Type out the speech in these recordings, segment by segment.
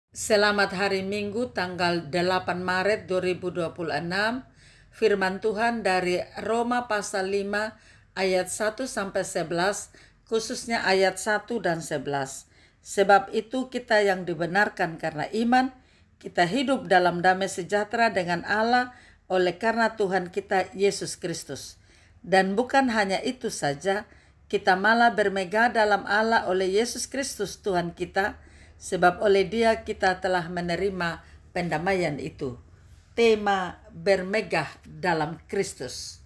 Selamat hari Minggu tanggal 8 Maret 2026. Firman Tuhan dari Roma pasal 5 ayat 1-11, khususnya ayat 1 dan 11. Sebab itu kita yang dibenarkan karena iman, kita hidup dalam damai sejahtera dengan Allah oleh karena Tuhan kita Yesus Kristus. Dan bukan hanya itu saja, kita malah bermegah dalam Allah oleh Yesus Kristus Tuhan kita, sebab oleh Dia kita telah menerima pendamaian itu. Tema bermegah dalam Kristus.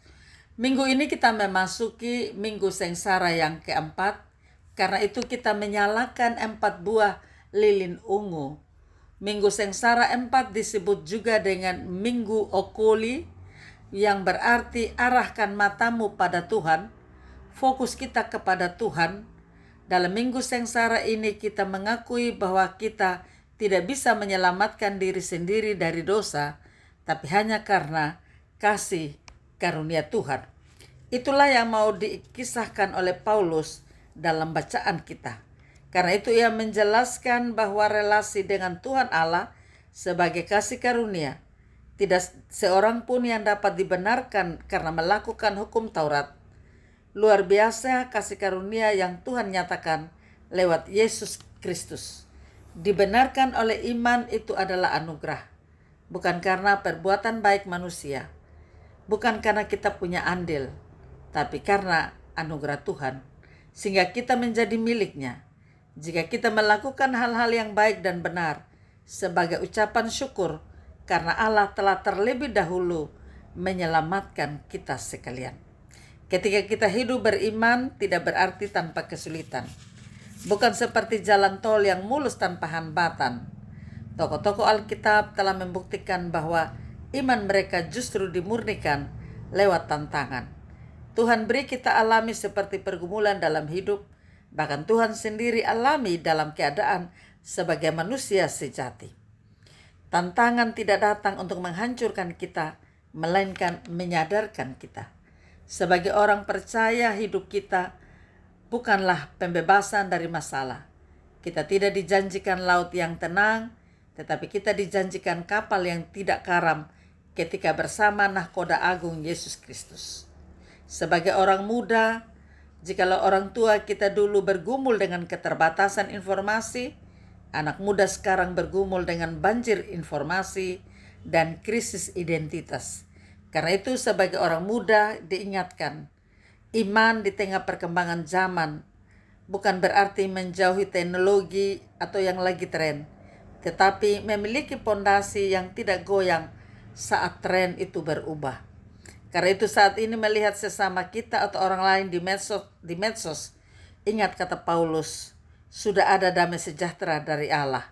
Minggu ini kita memasuki minggu sengsara yang keempat. Karena itu kita menyalakan 4 buah lilin ungu. Minggu sengsara 4 disebut juga dengan Minggu Okuli, yang berarti arahkan matamu pada Tuhan, fokus kita kepada Tuhan. Dalam minggu sengsara ini kita mengakui bahwa kita tidak bisa menyelamatkan diri sendiri dari dosa, tapi hanya karena kasih karunia Tuhan. Itulah yang mau dikisahkan oleh Paulus dalam bacaan kita. Karena itu ia menjelaskan bahwa relasi dengan Tuhan Allah sebagai kasih karunia. Tidak seorang pun yang dapat dibenarkan karena melakukan hukum Taurat. Luar biasa kasih karunia yang Tuhan nyatakan lewat Yesus Kristus. Dibenarkan oleh iman itu adalah anugerah, bukan karena perbuatan baik manusia, bukan karena kita punya andil, tapi karena anugerah Tuhan, sehingga kita menjadi miliknya. Jika kita melakukan hal-hal yang baik dan benar sebagai ucapan syukur karena Allah telah terlebih dahulu menyelamatkan kita sekalian. Ketika kita hidup beriman tidak berarti tanpa kesulitan. Bukan seperti jalan tol yang mulus tanpa hambatan. Tokoh-tokoh Alkitab telah membuktikan bahwa iman mereka justru dimurnikan lewat tantangan. Tuhan beri kita alami seperti pergumulan dalam hidup. Bahkan Tuhan sendiri alami dalam keadaan sebagai manusia sejati. Tantangan tidak datang untuk menghancurkan kita, melainkan menyadarkan kita. Sebagai orang percaya, hidup kita bukanlah pembebasan dari masalah. Kita tidak dijanjikan laut yang tenang, tetapi kita dijanjikan kapal yang tidak karam ketika bersama nahkoda agung Yesus Kristus. Sebagai orang muda, jikalau orang tua kita dulu bergumul dengan keterbatasan informasi, anak muda sekarang bergumul dengan banjir informasi dan krisis identitas. Karena itu sebagai orang muda diingatkan, iman di tengah perkembangan zaman bukan berarti menjauhi teknologi atau yang lagi tren, tetapi memiliki pondasi yang tidak goyang saat tren itu berubah. Karena itu saat ini melihat sesama kita atau orang lain di medsos, ingat kata Paulus, sudah ada damai sejahtera dari Allah.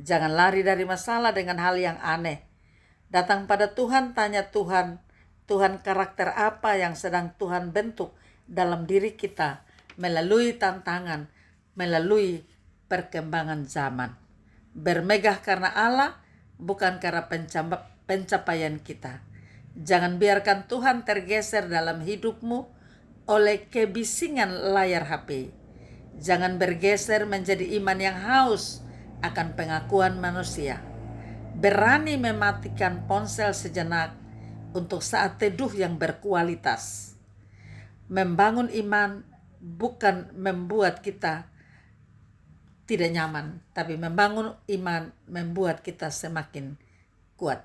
Jangan lari dari masalah dengan hal yang aneh. Datang pada Tuhan, tanya Tuhan, Tuhan karakter apa yang sedang Tuhan bentuk dalam diri kita melalui tantangan, melalui perkembangan zaman. Bermegah karena Allah, bukan karena pencapaian kita. Jangan biarkan Tuhan tergeser dalam hidupmu oleh kebisingan layar HP. Jangan bergeser menjadi iman yang haus akan pengakuan manusia. Berani mematikan ponsel sejenak untuk saat teduh yang berkualitas. Membangun iman bukan membuat kita tidak nyaman, tapi membangun iman membuat kita semakin kuat.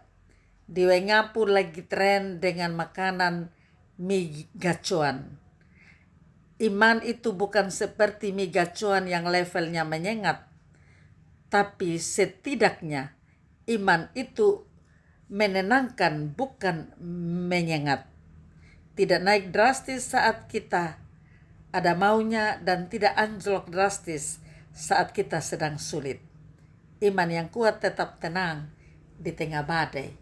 Di Singapura lagi tren dengan makanan mie gacoan. Iman itu bukan seperti mie gacoan yang levelnya menyengat, tapi setidaknya iman itu menenangkan, bukan menyengat. Tidak naik drastis saat kita ada maunya dan tidak anjlok drastis saat kita sedang sulit. Iman yang kuat tetap tenang di tengah badai.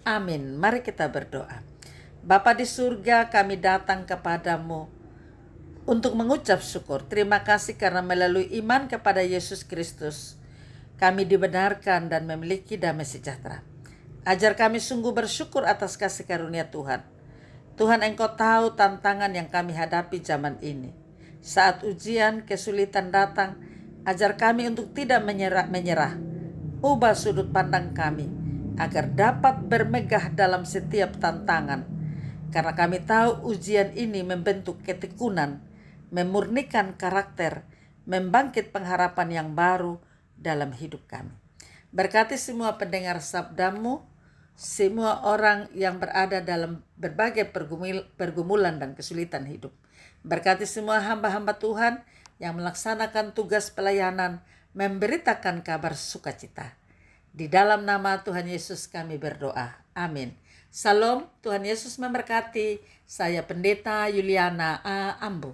Amin. Mari kita berdoa. Bapa di surga, kami datang kepadamu untuk mengucap syukur. Terima kasih karena melalui iman kepada Yesus Kristus, kami dibenarkan dan memiliki damai sejahtera. Ajar kami sungguh bersyukur atas kasih karunia Tuhan. Tuhan, Engkau tahu tantangan yang kami hadapi zaman ini. Saat ujian, kesulitan datang, ajar kami untuk tidak menyerah, ubah sudut pandang kami agar dapat bermegah dalam setiap tantangan. Karena kami tahu ujian ini membentuk ketekunan, memurnikan karakter, membangkit pengharapan yang baru dalam hidup kami. Berkati semua pendengar sabdamu, semua orang yang berada dalam berbagai pergumulan dan kesulitan hidup. Berkati semua hamba-hamba Tuhan yang melaksanakan tugas pelayanan, memberitakan kabar sukacita. Di dalam nama Tuhan Yesus kami berdoa. Amin. Salam, Tuhan Yesus memberkati. Saya Pendeta Yuliana A. Ambo.